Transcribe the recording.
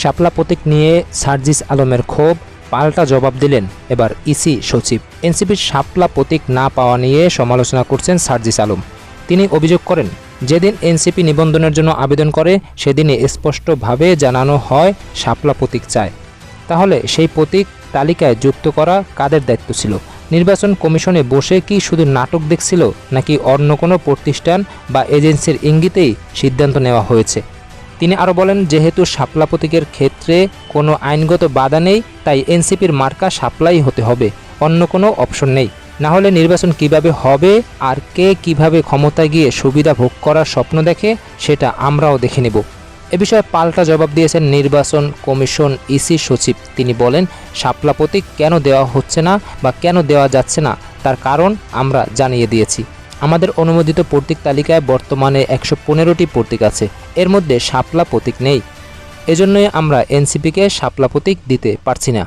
শাপলা প্রতীক নিয়ে সার্জিস আলমের ক্ষোভ, পাল্টা জবাব দিলেন এবার ইসি সচিব। এনসিপির শাপলা প্রতীক না পাওয়া নিয়ে সমালোচনা করছেন সার্জিস আলম। তিনি অভিযোগ করেন, যেদিন এনসিপি নিবন্ধনের জন্য আবেদন করে সেদিনই স্পষ্টভাবে জানানো হয় শাপলা প্রতীক চায়। তাহলে সেই প্রতীক তালিকায় যুক্ত করা কাদের দায়িত্ব ছিল? নির্বাচন কমিশনে বসে কি শুধু নাটক দেখছিল, নাকি অন্য কোনো প্রতিষ্ঠান বা এজেন্সির ইঙ্গিতেই সিদ্ধান্ত নেওয়া হয়েছে? তিনি আরও বলেন, যেহেতু শাপলা প্রতীকের ক্ষেত্রে কোনো আইনগত বাধা নেই, তাই এনসিপির মার্কা শাপলাই হতে হবে, অন্য কোনো অপশন নেই। না হলে নির্বাচন কিভাবে হবে আর কে কিভাবে ক্ষমতায় গিয়ে সুবিধা ভোগ করার স্বপ্ন দেখে সেটা আমরাও দেখে নেব। এ বিষয়ে পাল্টা জবাব দিয়েছেন নির্বাচন কমিশন ইসি সচিব। তিনি বলেন, শাপলা প্রতীক কেন দেওয়া হচ্ছে না বা কেন দেওয়া যাচ্ছে না তার কারণ আমরা জানিয়ে দিয়েছি। আমাদের অনুমোদিত প্রতীক তালিকায় বর্তমানে 115টি প্রতীক আছে, এর মধ্যে শাপলা প্রতীক নেই। এজন্যই আমরা এনসিপিকে শাপলা প্রতীক দিতে পারছি না।